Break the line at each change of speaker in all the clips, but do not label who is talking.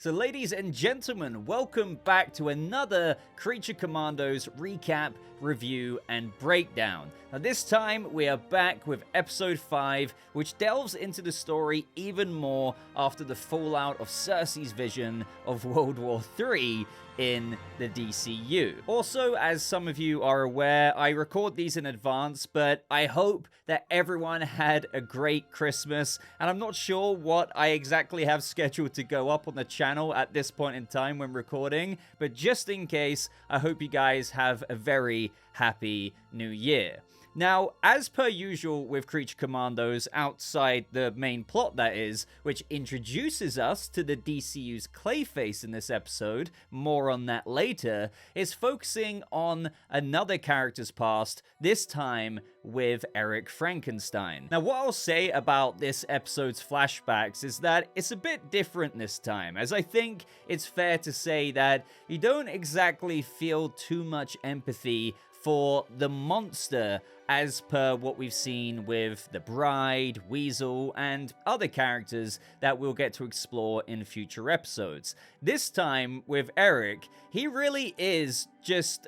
So ladies and gentlemen, welcome back to another Creature Commandos recap, review, and breakdown. Now this time we are back with episode 5, which delves into the story even more after the fallout of Circe's vision of World War III in the DCU. Also, as some of you are aware, I record these in advance, but I hope that everyone had a great Christmas, and I'm not sure what I exactly have scheduled to go up on the channel at this point in time when recording, but just in case, I hope you guys have a very happy new year. Now, as per usual with Creature Commandos, outside the main plot that is, which introduces us to the DCU's Clayface in this episode, more on that later, is focusing on another character's past, this time with Eric Frankenstein. Now, what I'll say about this episode's flashbacks is that it's a bit different this time, as I think it's fair to say that you don't exactly feel too much empathy for the monster as per what we've seen with the Bride, Weasel, and other characters that we'll get to explore in future episodes. This time with Eric, he really is just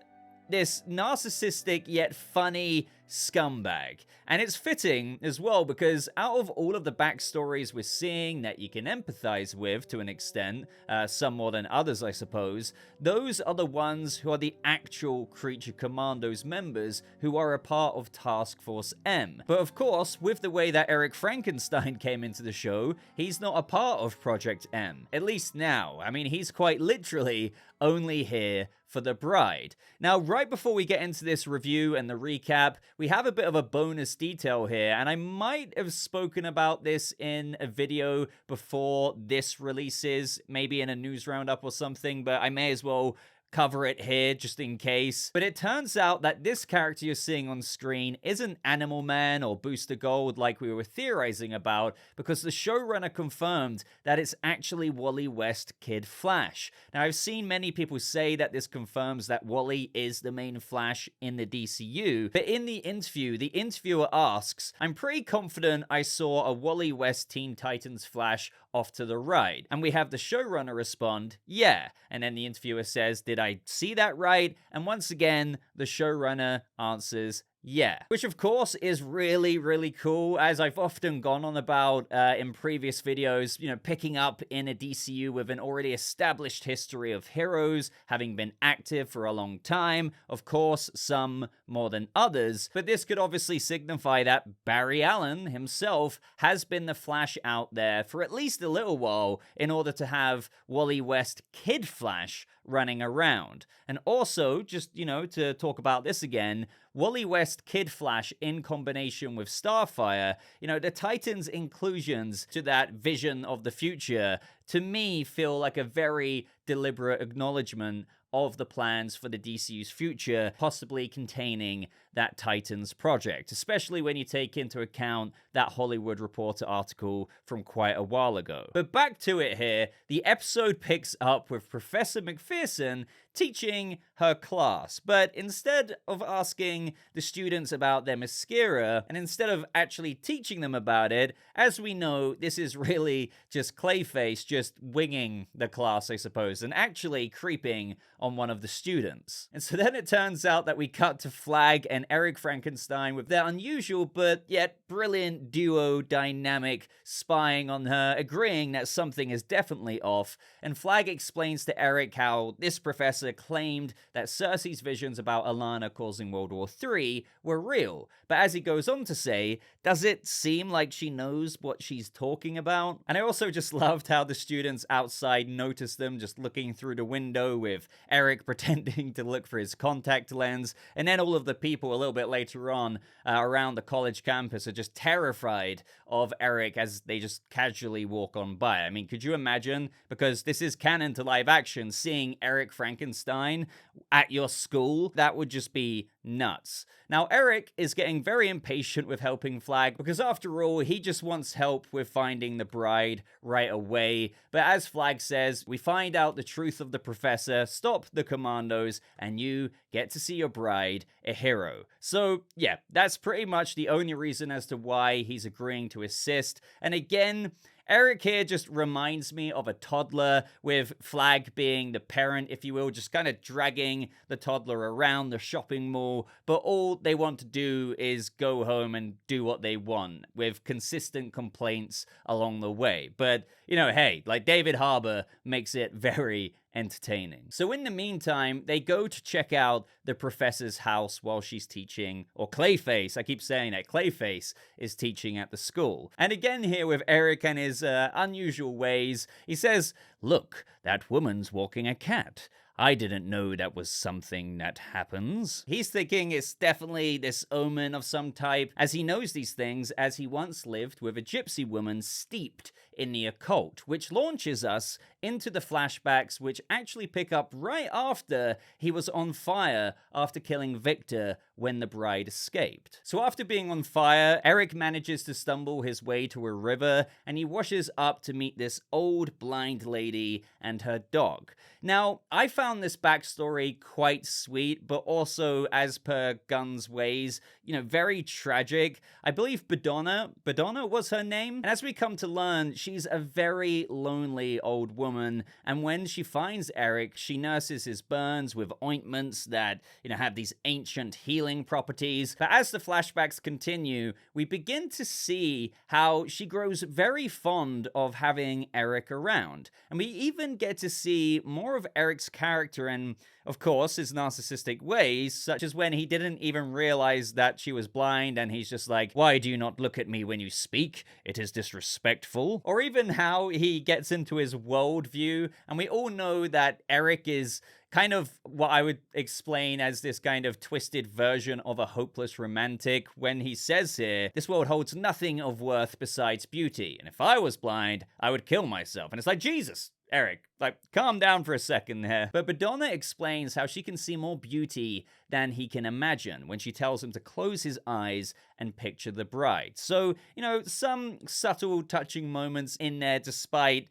this narcissistic yet funny scumbag. And it's fitting as well because out of all of the backstories we're seeing that you can empathize with to an extent, some more than others I suppose, those are the ones who are the actual Creature Commandos members who are a part of Task Force M. But of course, with the way that Eric Frankenstein came into the show, he's not a part of Project M. At least now. I mean, he's quite literally only here for the Bride. Now, right before we get into this review and the recap, we have a bit of a bonus detail here, and I might have spoken about this in a video before this releases, maybe in a news roundup or something, but I may as well cover it here just in case. But it turns out that this character you're seeing on screen isn't Animal Man or Booster Gold like we were theorizing about, because the showrunner confirmed that it's actually Wally West Kid Flash. Now, I've seen many people say that this confirms that Wally is the main Flash in the DCU, but in the interview, the interviewer asks, "I'm pretty confident I saw a Wally West Teen Titans Flash off to the right." And we have the showrunner respond, "Yeah." And then the interviewer says, "Did I see that right?" And once again, the showrunner answers, "Yeah." Which of course is really, really cool, as I've often gone on about in previous videos, picking up in a DCU with an already established history of heroes having been active for a long time, of course, some more than others, but this could obviously signify that Barry Allen himself has been the Flash out there for at least a little while in order to have Wally West Kid Flash running around. And also, just, to talk about this again, Wally West Kid Flash in combination with Starfire, the Titans' inclusions to that vision of the future, to me, feel like a very deliberate acknowledgement of the plans for the DCU's future, possibly containing that Titans project, especially when you take into account that Hollywood Reporter article from quite a while ago. But back to it here, the episode picks up with Professor McPherson teaching her class, but instead of asking the students about their mascara, and instead of actually teaching them about it, as we know, this is really just Clayface just winging the class, I suppose, and actually creeping on one of the students. And so then it turns out that we cut to Flag and Eric Frankenstein with their unusual but yet brilliant duo dynamic spying on her, agreeing that something is definitely off, and Flag explains to Eric how this professor claimed that Circe's visions about Ilana causing World War III were real, but as he goes on to say, does it seem like she knows what she's talking about? And I also just loved how the students outside noticed them just looking through the window with Eric pretending to look for his contact lens, and then all of the people a little bit later on around the college campus are just terrified of Eric as they just casually walk on by. I mean, could you imagine, because this is canon to live action, seeing Eric Frankenstein at your school? That would just be nuts. Now, Eric is getting very impatient with helping Flag because after all, he just wants help with finding the Bride right away. But as Flag says, we find out the truth of the professor, stop the commandos, and you get to see your Bride, a hero. So yeah, that's pretty much the only reason as to why he's agreeing to assist. And again, Eric here just reminds me of a toddler, with Flag being the parent, if you will, just kind of dragging the toddler around the shopping mall, but all they want to do is go home and do what they want, with consistent complaints along the way. But, you know, hey, like, David Harbour makes it very entertaining. So in the meantime, they go to check out the professor's house while she's teaching, or Clayface, I keep saying that, Clayface is teaching at the school. And again here with Eric and his unusual ways, he says, "Look, that woman's walking a cat. I didn't know that was something that happens." He's thinking it's definitely this omen of some type, as he knows these things as he once lived with a gypsy woman steeped in the occult, which launches us into the flashbacks, which actually pick up right after he was on fire after killing Victor when the bride escaped. So after being on fire, Eric manages to stumble his way to a river, and he washes up to meet this old blind lady and her dog. Now, I found this backstory quite sweet, but also, as per Gunn's ways, you know, very tragic. I believe Badonna was her name, and as we come to learn, she's a very lonely old woman, and when she finds Eric, she nurses his burns with ointments that, you know, have these ancient healing properties. But as the flashbacks continue, we begin to see how she grows very fond of having Eric around, and we even get to see more of Eric's character and, of course, his narcissistic ways, such as when he didn't even realize that she was blind and he's just like, "Why do you not look at me when you speak? It is disrespectful." Or even how he gets into his worldview, and we all know that Eric is kind of what I would explain as this kind of twisted version of a hopeless romantic, when he says here, "This world holds nothing of worth besides beauty, and if I was blind, I would kill myself." And it's like, Jesus, Eric, like, calm down for a second there. But Badonna explains how she can see more beauty than he can imagine when she tells him to close his eyes and picture the bride. So, you know, some subtle, touching moments in there, despite,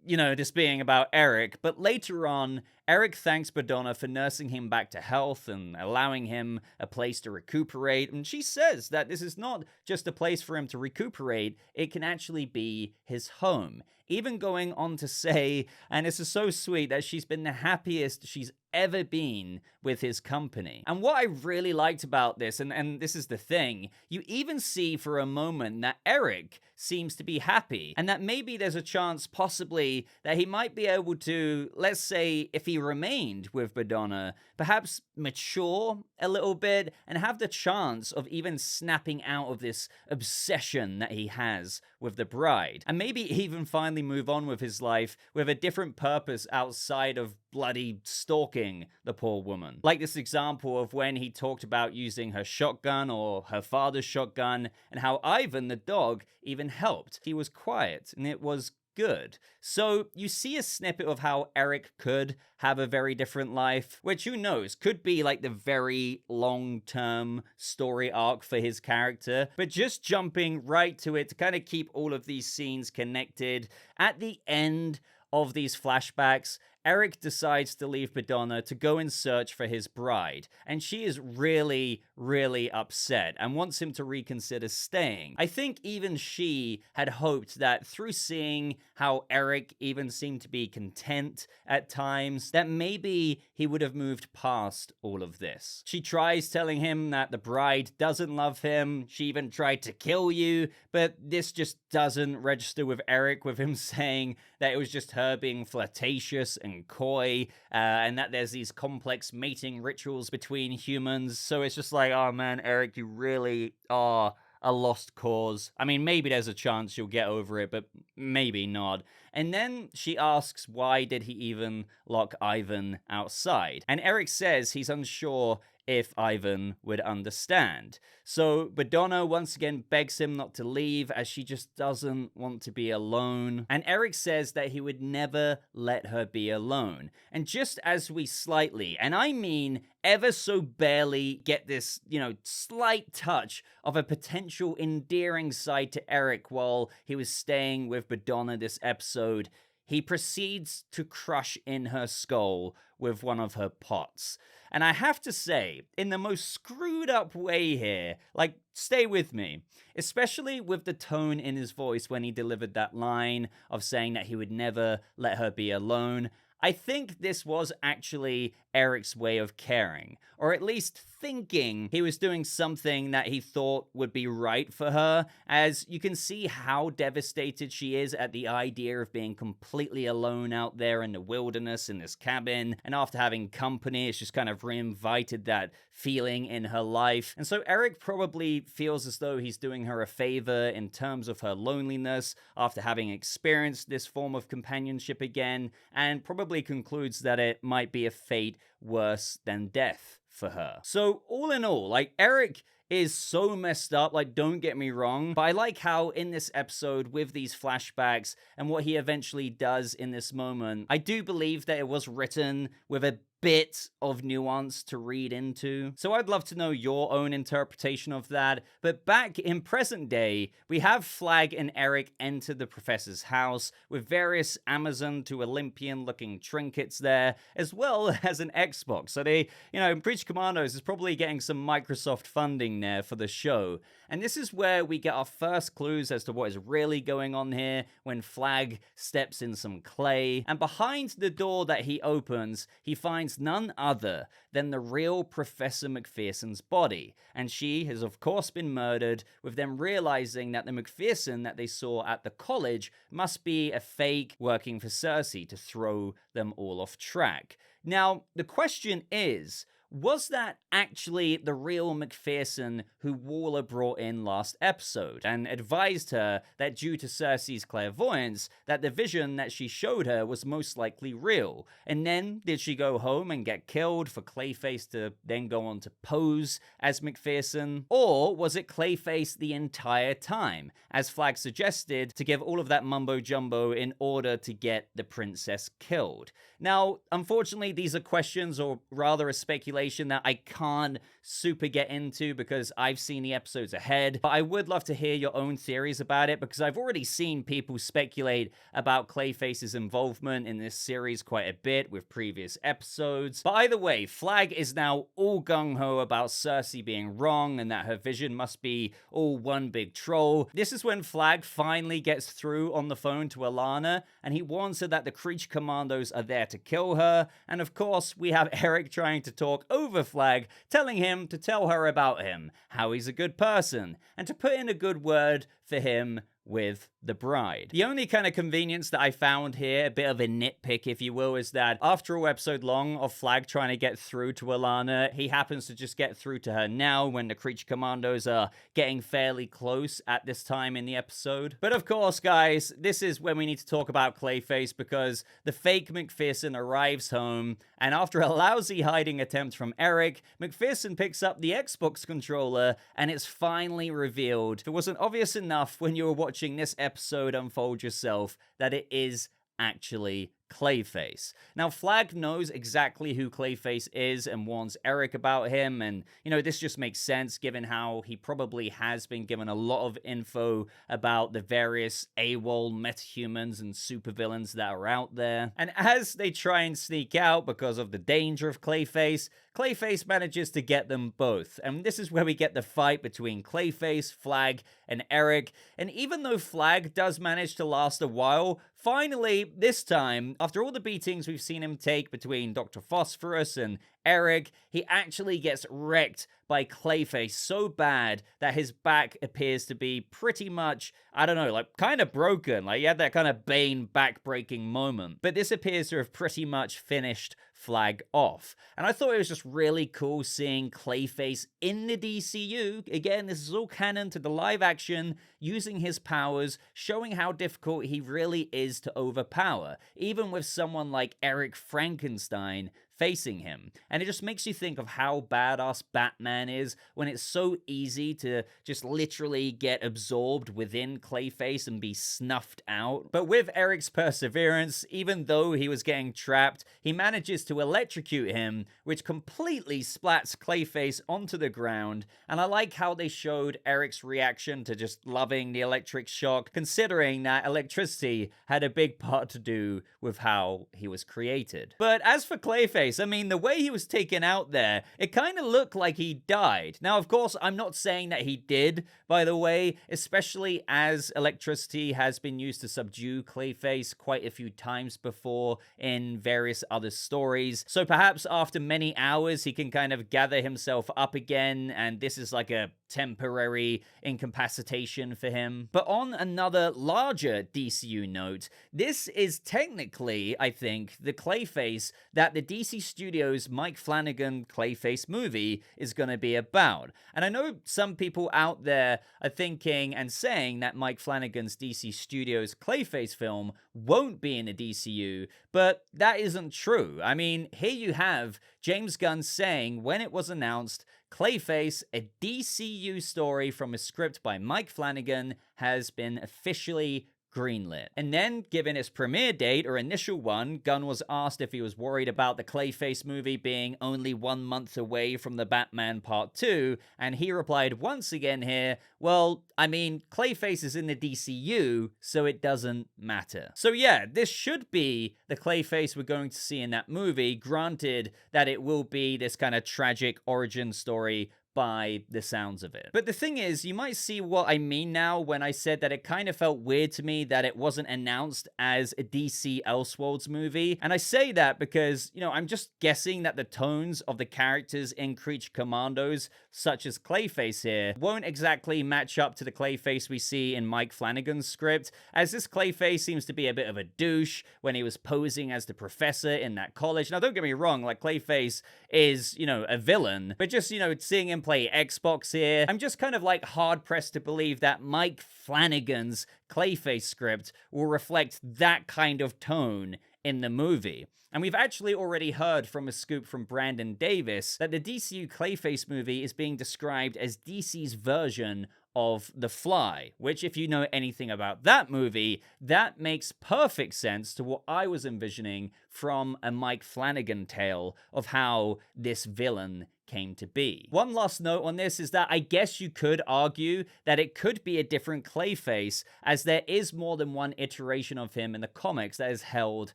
you know, this being about Eric. But later on, Eric thanks Badonna for nursing him back to health and allowing him a place to recuperate. And she says that this is not just a place for him to recuperate, it can actually be his home. Even going on to say, and this is so sweet, that she's been the happiest she's ever been with his company. And what I really liked about this, and this is the thing, you even see for a moment that Eric seems to be happy, and that maybe there's a chance possibly that he might be able to, let's say, if he remained with Badonna, perhaps mature a little bit and have the chance of even snapping out of this obsession that he has with the bride, and maybe even finally move on with his life with a different purpose outside of bloody stalking the poor woman. Like this example of when he talked about using her shotgun or her father's shotgun, and how Ivan the dog even helped. He was quiet and it was good. So you see a snippet of how Eric could have a very different life, which, who knows, could be like the very long-term story arc for his character. But just jumping right to it to kind of keep all of these scenes connected, at the end of these flashbacks, Eric decides to leave Badonna to go and search for his bride, and she is really, really upset and wants him to reconsider staying. I think even she had hoped that through seeing how Eric even seemed to be content at times, that maybe he would have moved past all of this. She tries telling him that the bride doesn't love him, she even tried to kill you, but this just doesn't register with Eric, with him saying that it was just her being flirtatious and coy, and that there's these complex mating rituals between humans. So it's just like, oh man, Eric, you really are a lost cause. I mean, maybe there's a chance you'll get over it, but maybe not. And then she asks, why did he even lock Ivan outside? And Eric says he's unsure if Ivan would understand. So Badonna once again begs him not to leave, as she just doesn't want to be alone. And Eric says that he would never let her be alone. And just as we slightly, and I mean ever so barely, get this, you know, slight touch of a potential endearing side to Eric while he was staying with Badonna this episode, he proceeds to crush in her skull with one of her pots. And I have to say, in the most screwed up way here, like, stay with me, especially with the tone in his voice when he delivered that line of saying that he would never let her be alone. I think this was actually Eric's way of caring, or at least thinking he was doing something that he thought would be right for her, as you can see how devastated she is at the idea of being completely alone out there in the wilderness in this cabin, and after having company, it's just kind of reinvited that feeling in her life. And so Eric probably feels as though he's doing her a favor in terms of her loneliness after having experienced this form of companionship again, and probably concludes that it might be a fate worse than death for her. So all in all, like, Eric is so messed up, like, don't get me wrong, but I like how in this episode with these flashbacks and what he eventually does in this moment, I do believe that it was written with a bit of nuance to read into. So I'd love to know your own interpretation of that. But back in present day, we have Flag and Eric enter the professor's house with various Amazon to Olympian looking trinkets there, as well as an Xbox. So they, Creature Commandos is probably getting some Microsoft funding there for the show. And this is where we get our first clues as to what is really going on here when Flag steps in some clay. And behind the door that he opens, he finds none other than the real Professor McPherson's body. And she has, of course, been murdered, with them realizing that the McPherson that they saw at the college must be a fake working for Circe to throw them all off track. Now, the question is, was that actually the real McPherson who Waller brought in last episode and advised her that due to Circe's clairvoyance that the vision that she showed her was most likely real? And then did she go home and get killed for Clayface to then go on to pose as McPherson? Or was it Clayface the entire time, as Flag suggested, to give all of that mumbo jumbo in order to get the princess killed? Now, unfortunately, these are questions, or rather a speculation, that I can't super get into because I've seen the episodes ahead, but I would love to hear your own theories about it, because I've already seen people speculate about Clayface's involvement in this series quite a bit with previous episodes. But either way, Flag is now all gung-ho about Circe being wrong and that her vision must be all one big troll. This is when Flag finally gets through on the phone to Ilana, and he warns her that the Creature Commandos are there to kill her. And of course, we have Eric trying to talk over Flag, telling him to tell her about him, how he's a good person, and to put in a good word for him with the bride. The only kind of convenience that I found here, a bit of a nitpick if you will, is that after all episode long of Flag trying to get through to Ilana, he happens to just get through to her now when the Creature Commandos are getting fairly close at this time in the episode. But of course, guys, this is when we need to talk about Clayface, because the fake McPherson arrives home, and after a lousy hiding attempt from Eric, McPherson picks up the Xbox controller, and it's finally revealed, if it wasn't obvious enough when you were watching this episode unfold yourself, that it is actually Clayface. Now, Flag knows exactly who Clayface is and warns Eric about him, and, this just makes sense given how he probably has been given a lot of info about the various AWOL metahumans and supervillains that are out there. And as they try and sneak out because of the danger of Clayface, Clayface manages to get them both. And this is where we get the fight between Clayface, Flag, and Eric. And even though Flag does manage to last a while, finally, this time, after all the beatings we've seen him take between Dr. Phosphorus and Eric, he actually gets wrecked by Clayface so bad that his back appears to be pretty much, kind of broken. Like, he had that kind of Bane back-breaking moment. But this appears to have pretty much finished Flag off. And I thought it was just really cool seeing Clayface in the DCU. Again, this is all canon to the live action, using his powers, showing how difficult he really is to overpower, even with someone like Eric Frankenstein facing him. And it just makes you think of how badass Batman is when it's so easy to just literally get absorbed within Clayface and be snuffed out. But with Eric's perseverance, even though he was getting trapped, he manages to electrocute him, which completely splats Clayface onto the ground. And I like how they showed Eric's reaction to just loving the electric shock, considering that electricity had a big part to do with how he was created. But as for Clayface, I mean, the way he was taken out there, it kind of looked like he died. Now, of course, I'm not saying that he did, by the way, especially as electricity has been used to subdue Clayface quite a few times before in various other stories. So perhaps after many hours, he can kind of gather himself up again, and this is like a temporary incapacitation for him. But on another larger DCU note, this is technically, I think, the Clayface that the DC Studios Mike Flanagan Clayface movie is going to be about. And I know some people out there are thinking and saying that Mike Flanagan's DC Studios Clayface film won't be in the DCU, but that isn't true. I mean, here you have James Gunn saying when it was announced, Clayface, a DCU story from a script by Mike Flanagan, has been officially greenlit. And then, given its premiere date, or initial one, Gunn was asked if he was worried about the Clayface movie being only 1 month away from the Batman Part 2, and he replied once again here, well, I mean, Clayface is in the DCU, so it doesn't matter. So yeah, this should be the Clayface we're going to see in that movie, granted that it will be this kind of tragic origin story by the sounds of it. But the thing is, you might see what I mean now when I said that it kind of felt weird to me that it wasn't announced as a DC Elseworlds movie. And I say that because, you know, I'm just guessing that the tones of the characters in Creature Commandos, such as Clayface here, won't exactly match up to the Clayface we see in Mike Flanagan's script, as this Clayface seems to be a bit of a douche when he was posing as the professor in that college. Now, don't get me wrong, like, Clayface is, you know, a villain, but just, you know, seeing him play Xbox here, I'm just kind of like hard-pressed to believe that Mike Flanagan's Clayface script will reflect that kind of tone in the movie. And we've actually already heard from a scoop from Brandon Davis that the DCU Clayface movie is being described as DC's version of The Fly, which, if you know anything about that movie, that makes perfect sense to what I was envisioning from a Mike Flanagan tale of how this villain came to be. One last note on this is that I guess you could argue that it could be a different Clayface, as there is more than one iteration of him in the comics that has held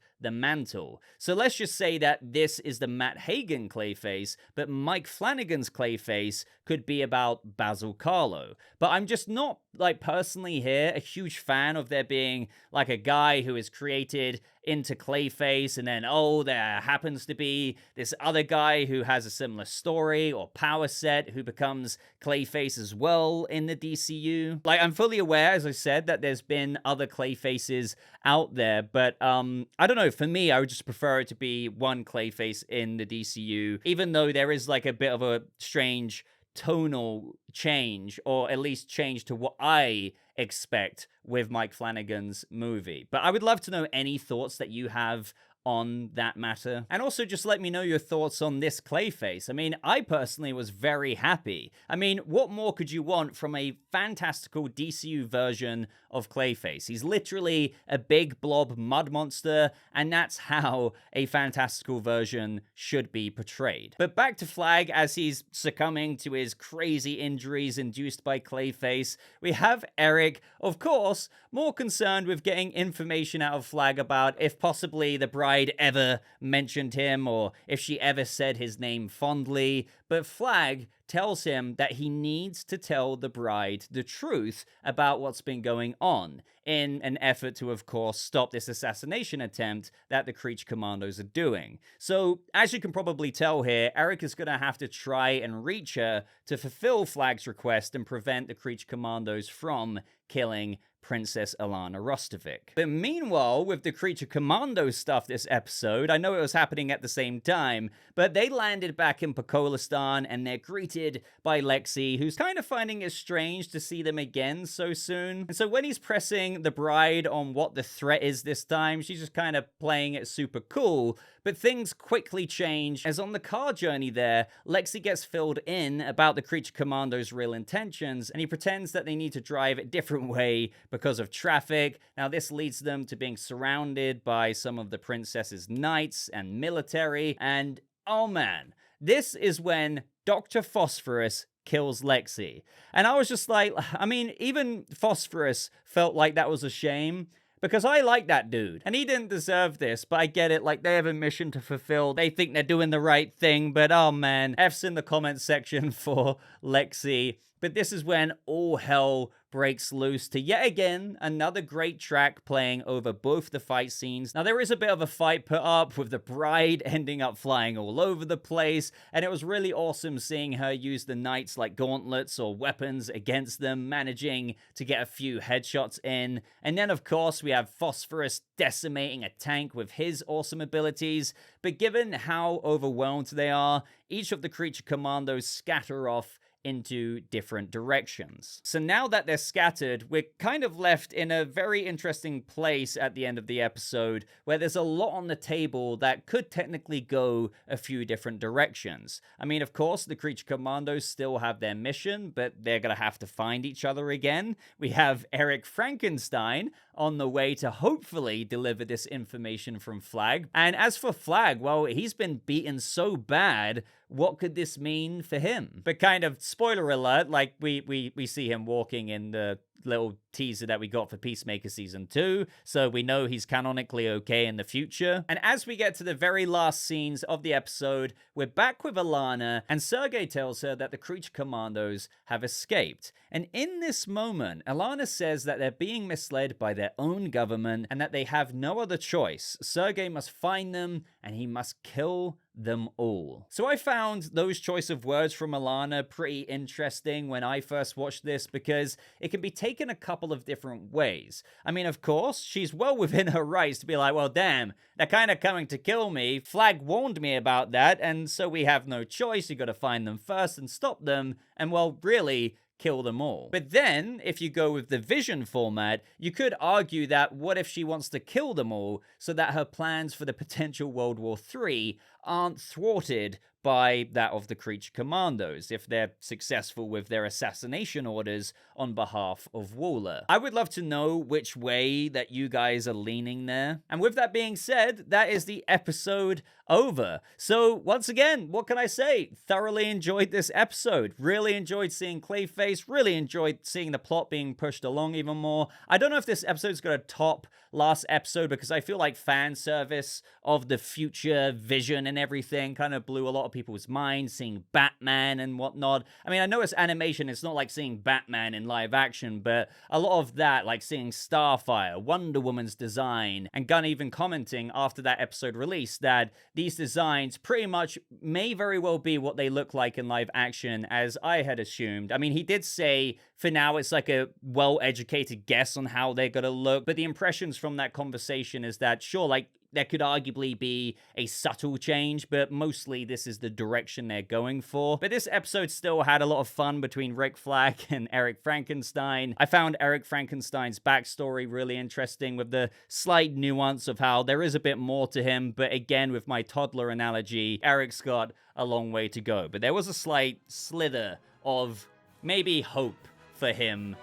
the mantle. So let's just say that this is the Matt Hagen Clayface, but Mike Flanagan's Clayface could be about Basil Karlo. But I'm just not, like, personally here a huge fan of there being like a guy who is created into Clayface, and then, oh, there happens to be this other guy who has a similar story or power set who becomes Clayface as well in the DCU. Like, I'm fully aware, as I said, that there's been other Clayfaces out there, but I don't know, for me, I would just prefer it to be one Clayface in the DCU, even though there is like a bit of a strange tonal change, or at least change to what I expect with Mike Flanagan's movie. But I would love to know any thoughts that you have on that matter. And also just let me know your thoughts on this Clayface. I mean, I personally was very happy. I mean, what more could you want from a fantastical DCU version of Clayface? He's literally a big blob mud monster, and that's how a fantastical version should be portrayed. But back to Flag, as he's succumbing to his crazy injuries induced by Clayface, we have Eric, of course, more concerned with getting information out of Flag about if possibly the bride ever mentioned him, or if she ever said his name fondly. But Flag tells him that he needs to tell the bride the truth about what's been going on, in an effort to, of course, stop this assassination attempt that the Creature Commandos are doing. So, as you can probably tell here, Eric is going to have to try and reach her to fulfill Flag's request and prevent the Creature Commandos from killing Princess Ilana Rostovic. But meanwhile, with the Creature Commandos stuff this episode, I know it was happening at the same time, but they landed back in Pokolistan and they're greeted by Lexi, who's kind of finding it strange to see them again so soon. And so when he's pressing the bride on what the threat is this time, she's just kind of playing it super cool. But things quickly change, as on the car journey there, Lexi gets filled in about the Creature Commandos' real intentions, and he pretends that they need to drive a different way because of traffic. Now, this leads them to being surrounded by some of the princess's knights and military, and oh man, this is when Dr. Phosphorus kills Lexi. And I was just like, I mean, even Phosphorus felt like that was a shame, because I like that dude, and he didn't deserve this, but I get it, like, they have a mission to fulfill, they think they're doing the right thing, but oh man, F's in the comments section for Lexi. But this is when all hell breaks loose to yet again another great track playing over both the fight scenes. Now, there is a bit of a fight put up with the bride ending up flying all over the place, and it was really awesome seeing her use the knights like gauntlets or weapons against them, managing to get a few headshots in. And then, of course, we have Phosphorus decimating a tank with his awesome abilities. But given how overwhelmed they are, each of the Creature Commandos scatter off into different directions. So now that they're scattered, we're kind of left in a very interesting place at the end of the episode where there's a lot on the table that could technically go a few different directions. I mean, of course, the Creature Commandos still have their mission, but they're gonna have to find each other again. We have Eric Frankenstein on the way to hopefully deliver this information from Flag. And as for Flag, well, he's been beaten so bad, what could this mean for him? But kind of spoiler alert, like we see him walking in the little teaser that we got for Peacemaker Season 2, so we know he's canonically okay in the future. And as we get to the very last scenes of the episode, we're back with Ilana, and Sergei tells her that the Creature Commandos have escaped. And in this moment, Ilana says that they're being misled by their own government and that they have no other choice. Sergei must find them, and he must kill them all. So I found those choice of words from Ilana pretty interesting when I first watched this, because it can be taken a couple of different ways. I mean, of course, she's well within her rights to be like, well, damn, they're kind of coming to kill me. Flag warned me about that, and so we have no choice. You got to find them first and stop them, and well, really kill them all. But then, if you go with the Vision format, you could argue that what if she wants to kill them all so that her plans for the potential World War III aren't thwarted by that of the Creature Commandos, if they're successful with their assassination orders on behalf of Waller. I would love to know which way that you guys are leaning there. And with that being said, that is the episode over. So once again, what can I say? Thoroughly enjoyed this episode. Really enjoyed seeing Clayface. Really enjoyed seeing the plot being pushed along even more. I don't know if this episode's going to top last episode, because I feel like fan service of the future vision and everything kind of blew a lot of people's minds, seeing Batman and whatnot. I mean, I know it's animation, it's not like seeing Batman in live action, but a lot of that, like seeing Starfire, Wonder Woman's design, and Gunn even commenting after that episode released that these designs pretty much may very well be what they look like in live action, as I had assumed. I mean, he did say for now it's like a well-educated guess on how they're gonna look, but the impressions from that conversation is that, sure, like, there could arguably be a subtle change, but mostly this is the direction they're going for. But this episode still had a lot of fun between Rick Flag and Eric Frankenstein. I found Eric Frankenstein's backstory really interesting, with the slight nuance of how there is a bit more to him, but again, with my toddler analogy, Eric's got a long way to go. But there was a slight slither of maybe hope for him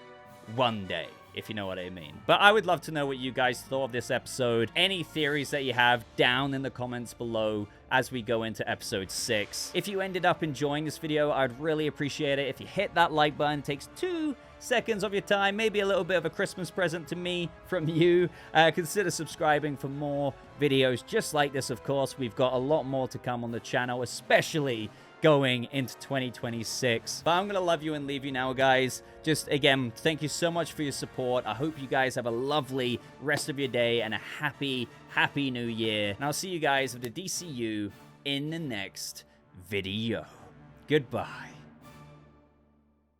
one day, if you know what I mean. But I would love to know what you guys thought of this episode. Any theories that you have down in the comments below as we go into episode 6. If you ended up enjoying this video, I'd really appreciate it if you hit that like button. It takes 2 seconds of your time, maybe a little bit of a Christmas present to me from you. Consider subscribing for more videos just like this, of course. We've got a lot more to come on the channel, especially going into 2026. But I'm gonna love you and leave you now, guys. Just again, thank you so much for your support. I hope you guys have a lovely rest of your day and a happy new year. And I'll see you guys with the DCU in the next video. Goodbye.